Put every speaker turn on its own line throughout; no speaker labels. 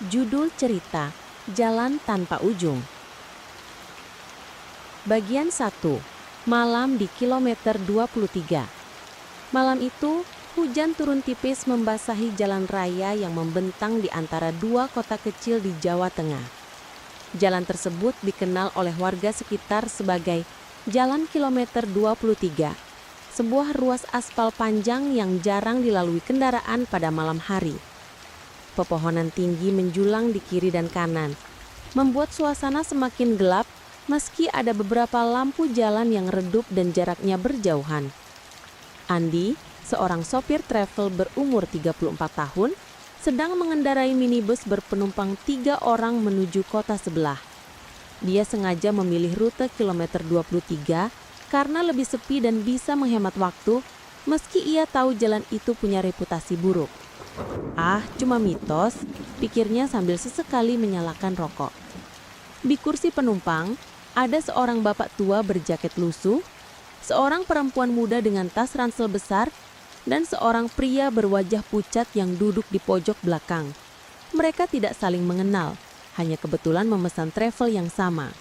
Judul cerita, Jalan Tanpa Ujung. Bagian 1. Malam di kilometer 23. Malam itu, hujan turun tipis membasahi jalan raya yang membentang di antara dua kota kecil di Jawa Tengah. Jalan tersebut dikenal oleh warga sekitar sebagai Jalan Kilometer 23, sebuah ruas aspal panjang yang jarang dilalui kendaraan pada malam hari. Pepohonan tinggi menjulang di kiri dan kanan, membuat suasana semakin gelap meski ada beberapa lampu jalan yang redup dan jaraknya berjauhan. Andi, seorang sopir travel berumur 34 tahun, sedang mengendarai minibus berpenumpang 3 orang menuju kota sebelah. Dia sengaja memilih rute kilometer 23 karena lebih sepi dan bisa menghemat waktu, meski ia tahu jalan itu punya reputasi buruk. Ah, cuma mitos, pikirnya sambil sesekali menyalakan rokok. Di kursi penumpang, ada seorang bapak tua berjaket lusuh, seorang perempuan muda dengan tas ransel besar, dan seorang pria berwajah pucat yang duduk di pojok belakang. Mereka tidak saling mengenal, hanya kebetulan memesan travel yang sama.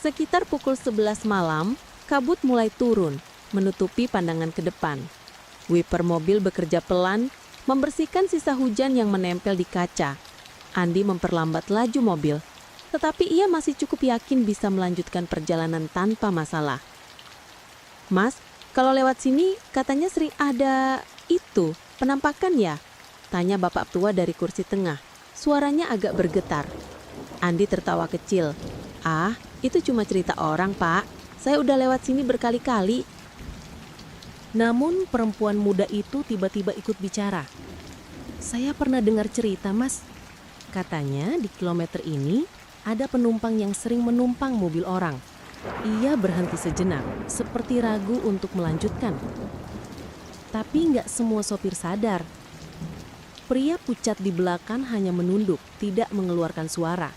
Sekitar pukul 11 malam, kabut mulai turun, menutupi pandangan ke depan. Wiper mobil bekerja pelan, membersihkan sisa hujan yang menempel di kaca. Andi memperlambat laju mobil, tetapi ia masih cukup yakin bisa melanjutkan perjalanan tanpa masalah. "Mas, kalau lewat sini katanya sering ada penampakan ya?" tanya bapak tua dari kursi tengah. Suaranya agak bergetar. Andi tertawa kecil. "Ah, itu cuma cerita orang, Pak. Saya udah lewat sini berkali-kali." Namun perempuan muda itu tiba-tiba ikut bicara. "Saya pernah dengar cerita, Mas. Katanya di kilometer ini ada penumpang yang sering menumpang mobil orang. Ia berhenti sejenak, seperti ragu untuk melanjutkan. Tapi nggak semua sopir sadar." Pria pucat di belakang hanya menunduk, tidak mengeluarkan suara.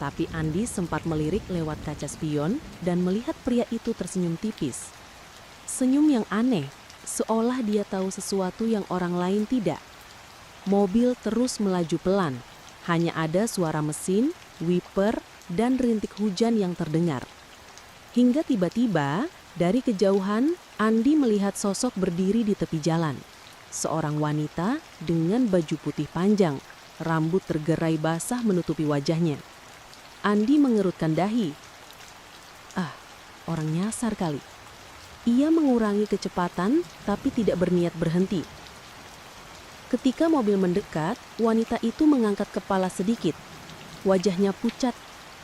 Tapi Andi sempat melirik lewat kaca spion dan melihat pria itu tersenyum tipis. Senyum yang aneh, seolah dia tahu sesuatu yang orang lain tidak. Mobil terus melaju pelan. Hanya ada suara mesin, wiper, dan rintik hujan yang terdengar. Hingga tiba-tiba, dari kejauhan, Andi melihat sosok berdiri di tepi jalan. Seorang wanita dengan baju putih panjang, rambut tergerai basah menutupi wajahnya. Andi mengerutkan dahi. Ah, orang nyasar kali. Ia mengurangi kecepatan tapi tidak berniat berhenti. Ketika mobil mendekat, wanita itu mengangkat kepala sedikit. Wajahnya pucat,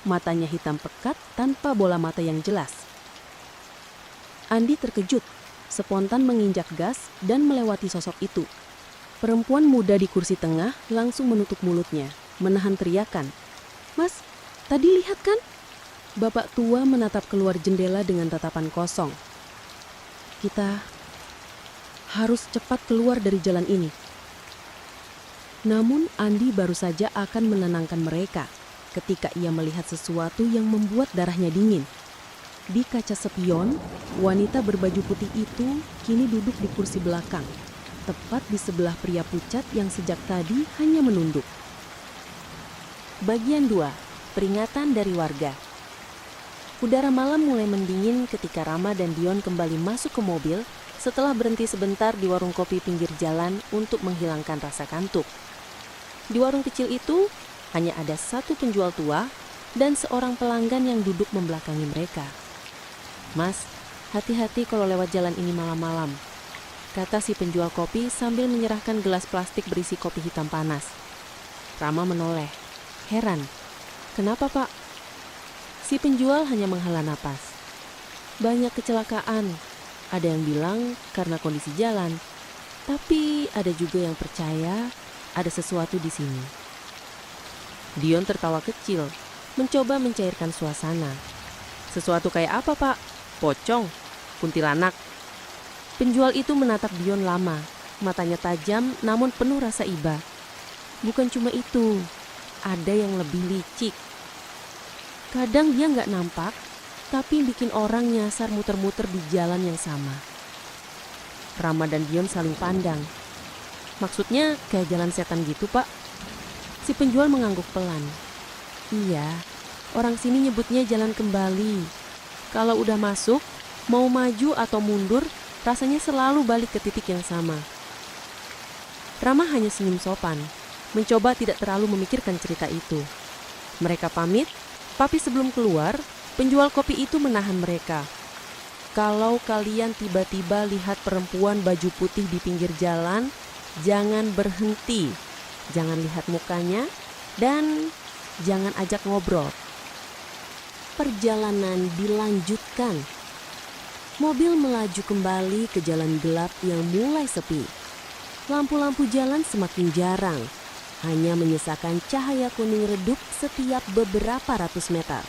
matanya hitam pekat tanpa bola mata yang jelas. Andi terkejut, spontan menginjak gas dan melewati sosok itu. Perempuan muda di kursi tengah langsung menutup mulutnya, menahan teriakan. "Mas, tadi lihat kan?" Bapak tua menatap keluar jendela dengan tatapan kosong. "Kita harus cepat keluar dari jalan ini." Namun Andi baru saja akan menenangkan mereka ketika ia melihat sesuatu yang membuat darahnya dingin. Di kaca spion, wanita berbaju putih itu kini duduk di kursi belakang, tepat di sebelah pria pucat yang sejak tadi hanya menunduk. Bagian 2. Peringatan dari warga. Udara malam mulai mendingin ketika Rama dan Dion kembali masuk ke mobil setelah berhenti sebentar di warung kopi pinggir jalan untuk menghilangkan rasa kantuk. Di warung kecil itu hanya ada satu penjual tua dan seorang pelanggan yang duduk membelakangi mereka. "Mas, hati-hati kalau lewat jalan ini malam-malam," kata si penjual kopi sambil menyerahkan gelas plastik berisi kopi hitam panas. Rama menoleh, heran. "Kenapa, Pak?" Si penjual hanya menghela napas. "Banyak kecelakaan. Ada yang bilang karena kondisi jalan, tapi ada juga yang percaya ada sesuatu di sini." Dion tertawa kecil, mencoba mencairkan suasana. "Sesuatu kayak apa, Pak? Pocong? Kuntilanak?" Penjual itu menatap Dion lama, matanya tajam namun penuh rasa iba. "Bukan cuma itu, ada yang lebih licik. Kadang dia nggak nampak, tapi bikin orang nyasar muter-muter di jalan yang sama." Rama dan Dion saling pandang. "Maksudnya kayak jalan setan gitu, Pak?" Si penjual mengangguk pelan. Iya, orang sini nyebutnya jalan kembali. Kalau udah masuk, mau maju atau mundur, rasanya selalu balik ke titik yang sama. Rama hanya senyum sopan, mencoba tidak terlalu memikirkan cerita itu. Mereka pamit, tapi sebelum keluar, penjual kopi itu menahan mereka. Kalau kalian tiba-tiba lihat perempuan baju putih di pinggir jalan, jangan berhenti. Jangan lihat mukanya, dan jangan ajak ngobrol. Perjalanan dilanjutkan. Mobil melaju kembali ke jalan gelap yang mulai sepi. Lampu-lampu jalan semakin jarang, hanya menyisakan cahaya kuning redup setiap beberapa ratus meter.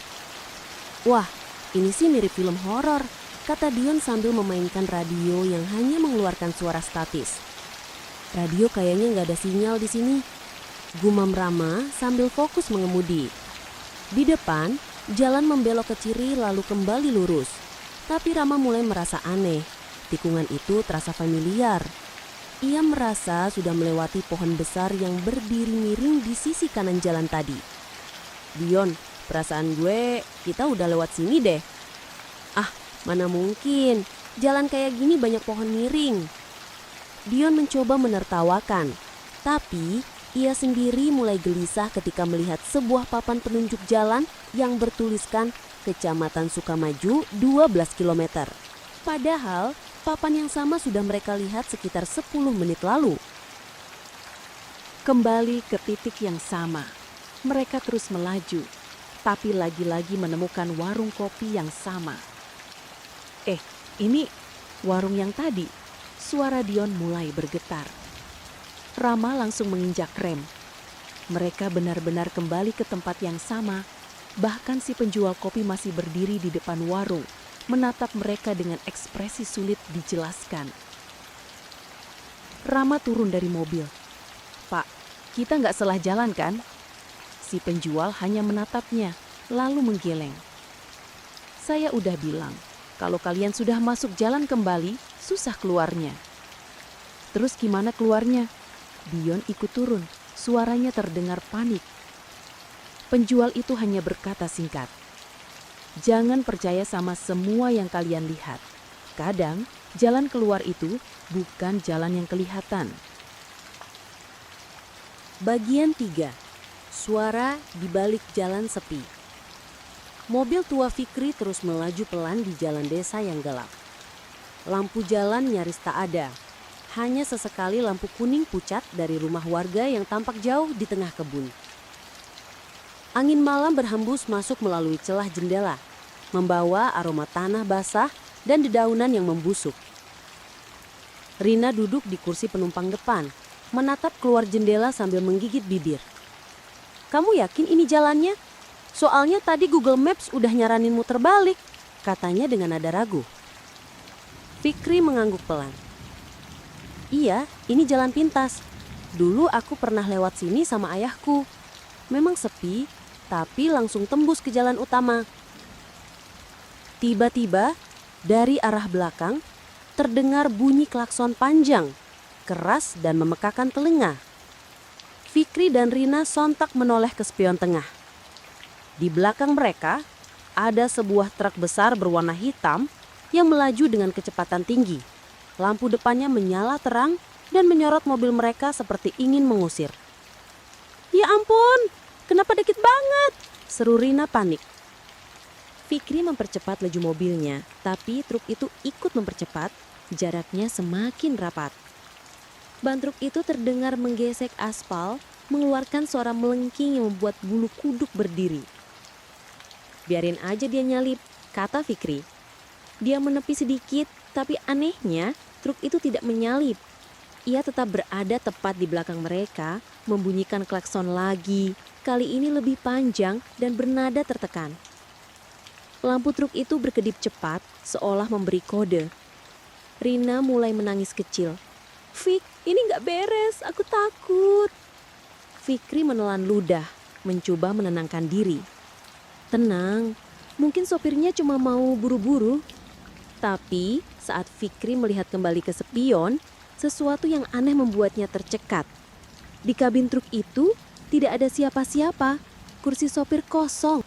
Wah, ini sih mirip film horor, kata Dion sambil memainkan radio yang hanya mengeluarkan suara statis. Radio kayaknya nggak ada sinyal di sini, gumam Rama sambil fokus mengemudi. Di depan, jalan membelok ke kiri lalu kembali lurus. Tapi Rama mulai merasa aneh. Tikungan itu terasa familiar. Ia merasa sudah melewati pohon besar yang berdiri miring di sisi kanan jalan tadi. Dion, perasaan gue kita udah lewat sini deh. Ah, mana mungkin. Jalan kayak gini banyak pohon miring. Dion mencoba menertawakan, tapi ia sendiri mulai gelisah ketika melihat sebuah papan penunjuk jalan yang bertuliskan Kecamatan Sukamaju 12 km. Padahal papan yang sama sudah mereka lihat sekitar 10 menit lalu. Kembali ke titik yang sama, mereka terus melaju, tapi lagi-lagi menemukan warung kopi yang sama. Ini warung yang tadi. Suara Dion mulai bergetar. Rama langsung menginjak rem. Mereka benar-benar kembali ke tempat yang sama. Bahkan si penjual kopi masih berdiri di depan warung, menatap mereka dengan ekspresi sulit dijelaskan. Rama turun dari mobil. Pak, kita nggak salah jalan kan? Si penjual hanya menatapnya, lalu menggeleng. Saya udah bilang, kalau kalian sudah masuk jalan kembali, susah keluarnya. Terus gimana keluarnya? Dion ikut turun, suaranya terdengar panik. Penjual itu hanya berkata singkat, jangan percaya sama semua yang kalian lihat. Kadang, jalan keluar itu bukan jalan yang kelihatan. Bagian 3. Suara di balik jalan sepi. Mobil tua Fikri terus melaju pelan di jalan desa yang gelap. Lampu jalan nyaris tak ada. Hanya sesekali lampu kuning pucat dari rumah warga yang tampak jauh di tengah kebun. Angin malam berhembus masuk melalui celah jendela, membawa aroma tanah basah dan dedaunan yang membusuk. Rina duduk di kursi penumpang depan, menatap keluar jendela sambil menggigit bibir. Kamu yakin ini jalannya? Soalnya tadi Google Maps udah nyaranin muter balik, katanya dengan nada ragu. Fikri mengangguk pelan. Iya, ini jalan pintas. Dulu aku pernah lewat sini sama ayahku. Memang sepi, tapi langsung tembus ke jalan utama. Tiba-tiba, dari arah belakang, terdengar bunyi klakson panjang, keras dan memekakan telinga. Fikri dan Rina sontak menoleh ke spion tengah. Di belakang mereka, ada sebuah truk besar berwarna hitam yang melaju dengan kecepatan tinggi. Lampu depannya menyala terang dan menyorot mobil mereka seperti ingin mengusir. Ya ampun, kenapa dikit banget? Seru Rina panik. Fikri mempercepat laju mobilnya, tapi truk itu ikut mempercepat, jaraknya semakin rapat. Ban truk itu terdengar menggesek aspal, mengeluarkan suara melengking yang membuat bulu kuduk berdiri. Biarin aja dia nyalip, kata Fikri. Dia menepi sedikit, tapi anehnya truk itu tidak menyalip. Ia tetap berada tepat di belakang mereka, membunyikan klakson lagi, kali ini lebih panjang dan bernada tertekan. Lampu truk itu berkedip cepat, seolah memberi kode. Rina mulai menangis kecil. Fik, ini gak beres, aku takut. Fikri menelan ludah, mencoba menenangkan diri. Tenang, mungkin sopirnya cuma mau buru-buru. Tapi saat Fikri melihat kembali ke spion, sesuatu yang aneh membuatnya tercekat. Di kabin truk itu Tidak ada siapa-siapa, kursi sopir kosong.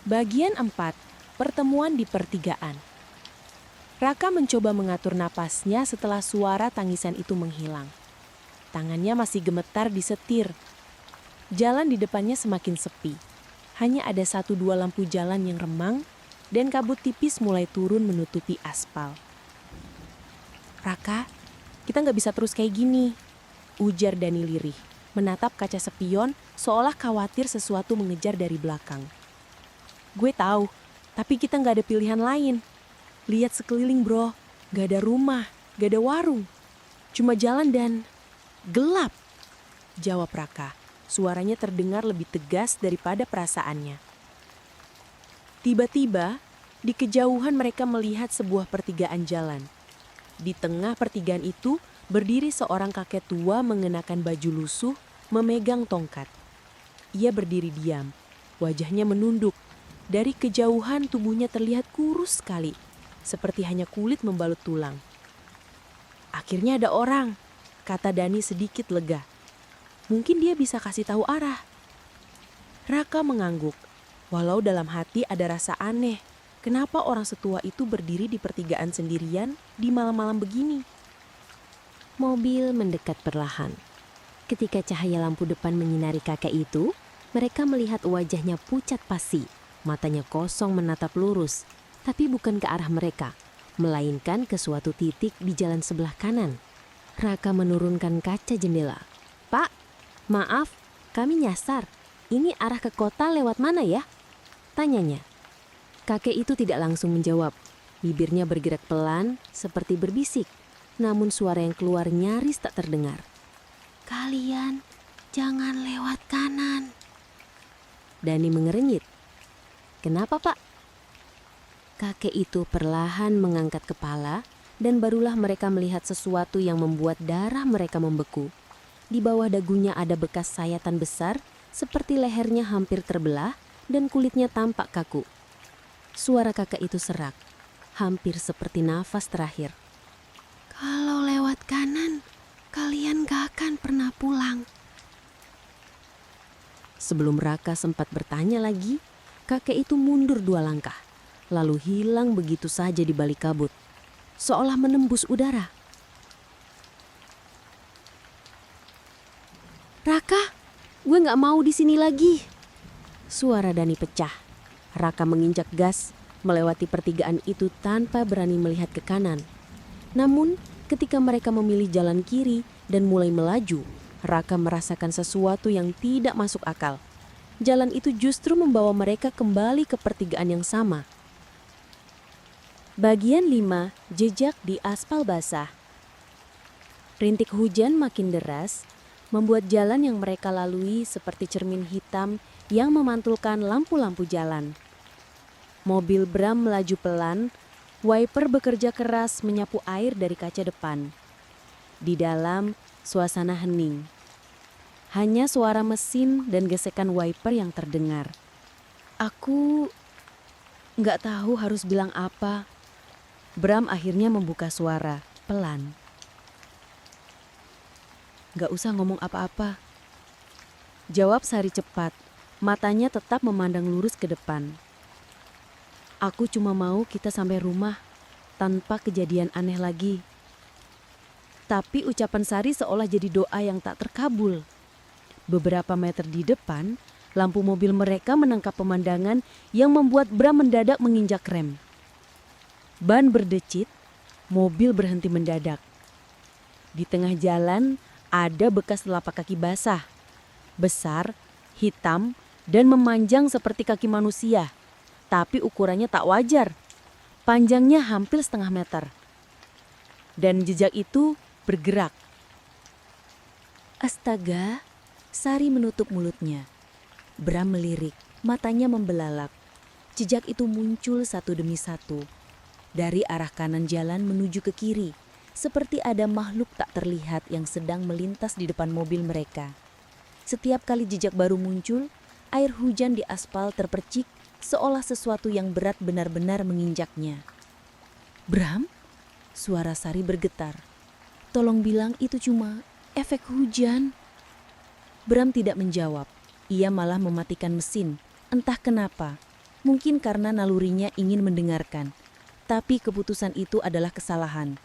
Bagian 4. Pertemuan di pertigaan. Raka mencoba mengatur napasnya setelah suara tangisan itu menghilang. Tangannya masih gemetar di setir. Jalan di depannya semakin sepi. Hanya ada 1-2 lampu jalan yang remang dan kabut tipis mulai turun menutupi aspal. "Raka, kita nggak bisa terus kayak gini," ujar Dani lirih, menatap kaca spion seolah khawatir sesuatu mengejar dari belakang. "Gue tahu, tapi kita nggak ada pilihan lain. Lihat sekeliling bro, nggak ada rumah, nggak ada warung. Cuma jalan dan gelap," jawab Raka. Suaranya terdengar lebih tegas daripada perasaannya. Tiba-tiba, di kejauhan mereka melihat sebuah pertigaan jalan. Di tengah pertigaan itu berdiri seorang kakek tua mengenakan baju lusuh, memegang tongkat. Ia berdiri diam, wajahnya menunduk. Dari kejauhan tubuhnya terlihat kurus sekali, seperti hanya kulit membalut tulang. "Akhirnya ada orang," kata Dani sedikit lega. "Mungkin dia bisa kasih tahu arah." Raka mengangguk, walau dalam hati ada rasa aneh. Kenapa orang setua itu berdiri di pertigaan sendirian di malam-malam begini?
Mobil mendekat perlahan. Ketika cahaya lampu depan menyinari kakek itu, mereka melihat wajahnya pucat pasi, matanya kosong menatap lurus, tapi bukan ke arah mereka, melainkan ke suatu titik di jalan sebelah kanan. Raka menurunkan kaca jendela. "Pak, maaf, kami nyasar. Ini arah ke kota lewat mana ya?" tanyanya. Kakek itu tidak langsung menjawab. Bibirnya bergerak pelan seperti berbisik, namun suara yang keluar nyaris tak terdengar. "Kalian jangan lewat kanan." Dani mengernyit. "Kenapa, Pak?" Kakek itu perlahan mengangkat kepala dan barulah mereka melihat sesuatu yang membuat darah mereka membeku. Di bawah dagunya ada bekas sayatan besar, seperti lehernya hampir terbelah dan kulitnya tampak kaku. Suara kakek itu serak, hampir seperti nafas terakhir. "Kalau lewat kanan, kalian gak akan pernah pulang." Sebelum Raka sempat bertanya lagi, kakek itu mundur 2 langkah, lalu hilang begitu saja di balik kabut, seolah menembus udara. "Raka, gue gak mau di sini lagi." Suara Dani pecah. Raka menginjak gas, melewati pertigaan itu tanpa berani melihat ke kanan. Namun, ketika mereka memilih jalan kiri dan mulai melaju, Raka merasakan sesuatu yang tidak masuk akal. Jalan itu justru membawa mereka kembali ke pertigaan yang sama. Bagian 5, jejak di aspal basah. Rintik hujan makin deras, membuat jalan yang mereka lalui seperti cermin hitam yang memantulkan lampu-lampu jalan. Mobil Bram melaju pelan, wiper bekerja keras menyapu air dari kaca depan. Di dalam, suasana hening. Hanya suara mesin dan gesekan wiper yang terdengar. "Aku nggak tahu harus bilang apa." Bram akhirnya membuka suara, pelan. "Nggak usah ngomong apa-apa," jawab Sari cepat, matanya tetap memandang lurus ke depan. "Aku cuma mau kita sampai rumah, tanpa kejadian aneh lagi." Tapi ucapan Sari seolah jadi doa yang tak terkabul. Beberapa meter di depan, lampu mobil mereka menangkap pemandangan yang membuat Bram mendadak menginjak rem. Ban berdecit, mobil berhenti mendadak. Di tengah jalan ada bekas telapak kaki basah, besar, hitam, dan memanjang seperti kaki manusia. Tapi ukurannya tak wajar, panjangnya hampir 1/2 meter. Dan jejak itu bergerak. "Astaga," Sari menutup mulutnya. Bram melirik, matanya membelalak. Jejak itu muncul satu demi satu. Dari arah kanan jalan menuju ke kiri, seperti ada makhluk tak terlihat yang sedang melintas di depan mobil mereka. Setiap kali jejak baru muncul, air hujan di aspal terpercik seolah sesuatu yang berat benar-benar menginjaknya. "Bram?" Suara Sari bergetar. "Tolong bilang itu cuma efek hujan."
Bram tidak menjawab. Ia malah mematikan mesin. Entah kenapa. Mungkin karena nalurinya ingin mendengarkan. Tapi keputusan itu adalah kesalahan.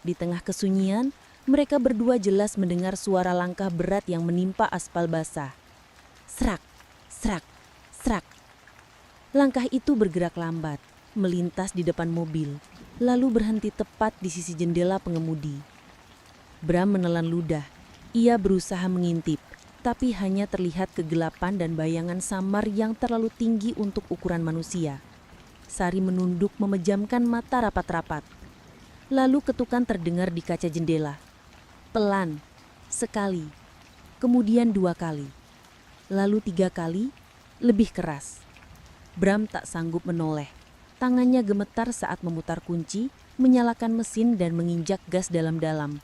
Di tengah kesunyian, mereka berdua jelas mendengar suara langkah berat yang menimpa aspal basah. Serak, serak, serak. Langkah itu bergerak lambat, melintas di depan mobil, lalu berhenti tepat di sisi jendela pengemudi. Bram menelan ludah. Ia berusaha mengintip, tapi hanya terlihat kegelapan dan bayangan samar yang terlalu tinggi untuk ukuran manusia. Sari menunduk memejamkan mata rapat-rapat. Lalu ketukan terdengar di kaca jendela. Pelan, sekali, kemudian 2 kali, lalu 3 kali, lebih keras. Bram tak sanggup menoleh. Tangannya gemetar saat memutar kunci, menyalakan mesin dan menginjak gas dalam-dalam.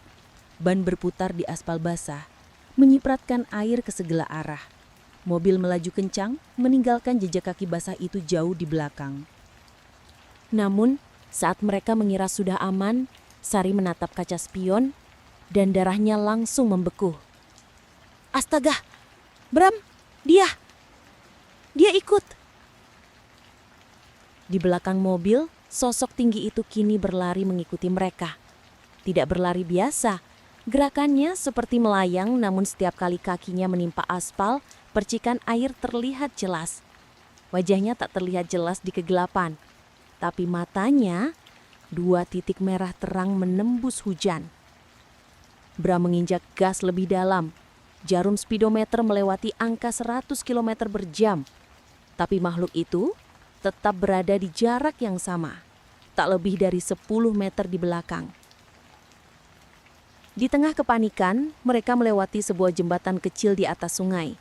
Ban berputar di aspal basah, menyipratkan air ke segala arah. Mobil melaju kencang, meninggalkan jejak kaki basah itu jauh di belakang. Namun, saat mereka mengira sudah aman, Sari menatap kaca spion dan darahnya langsung membeku. Astaga, Bram, dia ikut. Di belakang mobil, sosok tinggi itu kini berlari mengikuti mereka. Tidak berlari biasa, gerakannya seperti melayang, namun setiap kali kakinya menimpa aspal, percikan air terlihat jelas. Wajahnya tak terlihat jelas di kegelapan. Tapi matanya, 2 titik merah terang menembus hujan. Bram menginjak gas lebih dalam. Jarum speedometer melewati angka 100 km per jam. Tapi makhluk itu tetap berada di jarak yang sama. Tak lebih dari 10 meter di belakang. Di tengah kepanikan, mereka melewati sebuah jembatan kecil di atas sungai.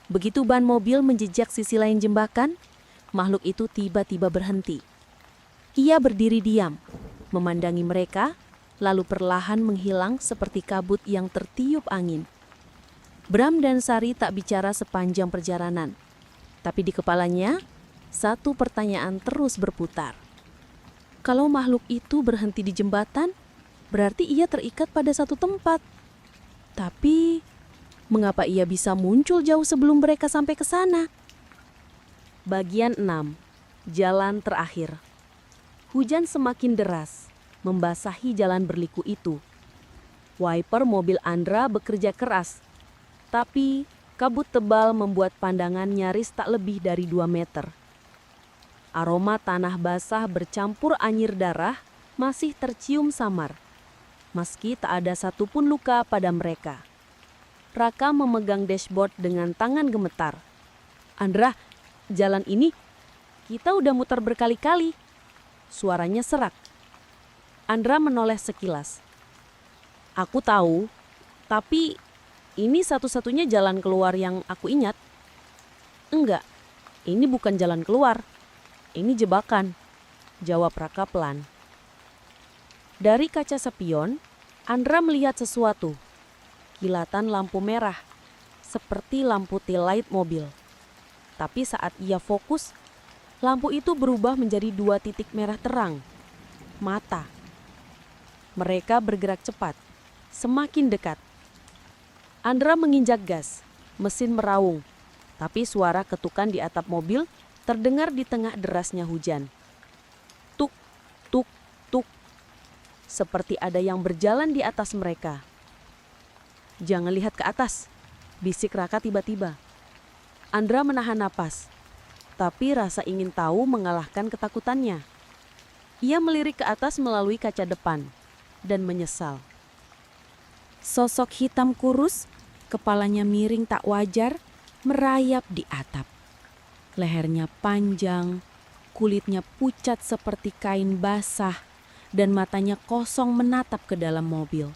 Begitu ban mobil menjejak sisi lain jembatan, makhluk itu tiba-tiba berhenti. Ia berdiri diam, memandangi mereka, lalu perlahan menghilang seperti kabut yang tertiup angin. Bram dan Sari tak bicara sepanjang perjalanan, tapi di kepalanya, satu pertanyaan terus berputar. Kalau makhluk itu berhenti di jembatan, berarti ia terikat pada satu tempat. Tapi, mengapa ia bisa muncul jauh sebelum mereka sampai ke sana? Bagian 6. Jalan terakhir. Hujan semakin deras, membasahi jalan berliku itu. Wiper mobil Andra bekerja keras, tapi kabut tebal membuat pandangan nyaris tak lebih dari 2 meter. Aroma tanah basah bercampur anyir darah masih tercium samar, meski tak ada satupun luka pada mereka. Raka memegang dashboard dengan tangan gemetar. Andra, jalan ini kita udah muter berkali-kali. Suaranya serak. Andra menoleh sekilas. Aku tahu, tapi ini satu-satunya jalan keluar yang aku ingat. Enggak, ini bukan jalan keluar. Ini jebakan, jawab Raka pelan. Dari kaca spion, Andra melihat sesuatu. Kilatan lampu merah, seperti lampu tail light mobil. Tapi saat ia fokus, lampu itu berubah menjadi 2 titik merah terang. Mata. Mereka bergerak cepat, semakin dekat. Andra menginjak gas, mesin meraung, tapi suara ketukan di atap mobil terdengar di tengah derasnya hujan. Tuk, tuk, tuk. Seperti ada yang berjalan di atas mereka. Jangan lihat ke atas, bisik Raka tiba-tiba. Andra menahan napas, tapi rasa ingin tahu mengalahkan ketakutannya. Ia melirik ke atas melalui kaca depan dan menyesal. Sosok hitam kurus, kepalanya miring tak wajar, merayap di atap. Lehernya panjang, kulitnya pucat seperti kain basah, dan matanya kosong menatap ke dalam mobil.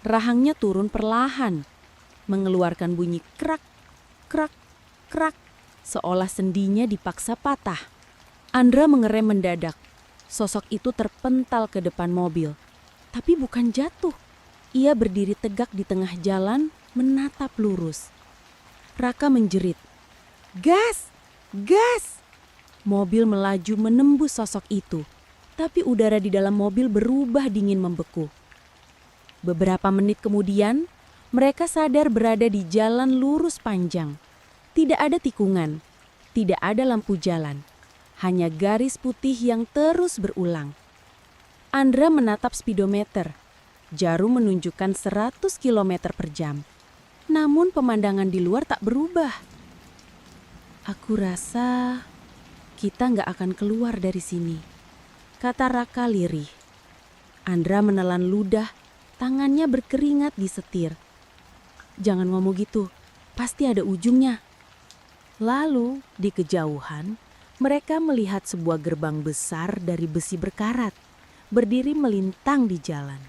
Rahangnya turun perlahan, mengeluarkan bunyi krak, krak, krak, seolah sendinya dipaksa patah. Andra mengerem mendadak. Sosok itu terpental ke depan mobil, tapi bukan jatuh. Ia berdiri tegak di tengah jalan, menatap lurus. Raka menjerit, "Gas! Gas!" Mobil melaju menembus sosok itu, tapi udara di dalam mobil berubah dingin membeku. Beberapa menit kemudian, Mereka sadar berada di jalan lurus panjang. Tidak ada tikungan, tidak ada lampu jalan, hanya garis putih yang terus berulang. Andra menatap speedometer. Jarum menunjukkan 100 km per jam. Namun pemandangan di luar tak berubah. Aku rasa kita nggak akan keluar dari sini, kata Raka lirih. Andra menelan ludah, tangannya berkeringat di setir. Jangan ngomong gitu, pasti ada ujungnya. Lalu di kejauhan, mereka melihat sebuah gerbang besar dari besi berkarat, berdiri melintang di jalan.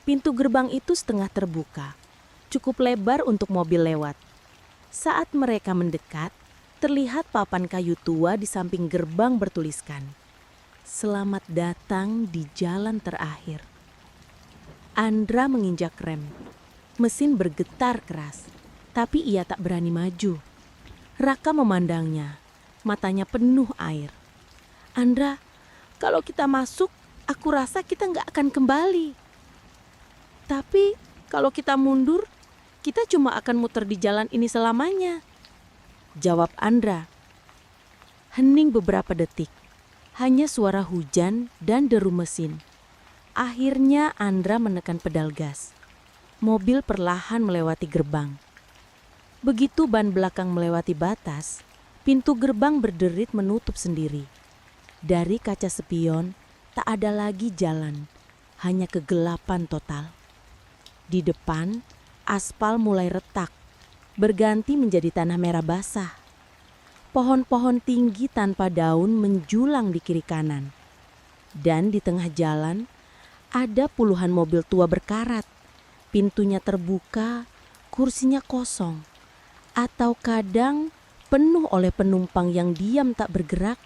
Pintu gerbang itu setengah terbuka, cukup lebar untuk mobil lewat. Saat mereka mendekat, terlihat papan kayu tua di samping gerbang bertuliskan, "Selamat datang di jalan terakhir." Andra menginjak rem. Mesin bergetar keras, tapi ia tak berani maju. Raka memandangnya, matanya penuh air. "Andra, kalau kita masuk, aku rasa kita nggak akan kembali. Tapi kalau kita mundur, kita cuma akan muter di jalan ini selamanya," jawab Andra. Hening beberapa detik, hanya suara hujan dan deru mesin. Akhirnya Andra menekan pedal gas. Mobil perlahan melewati gerbang. Begitu ban belakang melewati batas, pintu gerbang berderit menutup sendiri. Dari kaca spion, tak ada lagi jalan, hanya kegelapan total. Di depan, aspal mulai retak, berganti menjadi tanah merah basah. Pohon-pohon tinggi tanpa daun menjulang di kiri kanan. Dan di tengah jalan, ada puluhan mobil tua berkarat. Pintunya terbuka, kursinya kosong. Atau kadang penuh oleh penumpang yang diam tak bergerak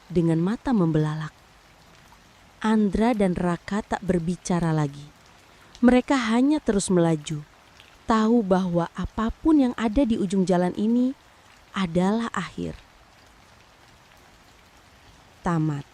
dengan mata membelalak. Andra dan Raka tak berbicara lagi. Mereka hanya terus melaju, tahu bahwa apapun yang ada di ujung jalan ini adalah akhir. Tamat.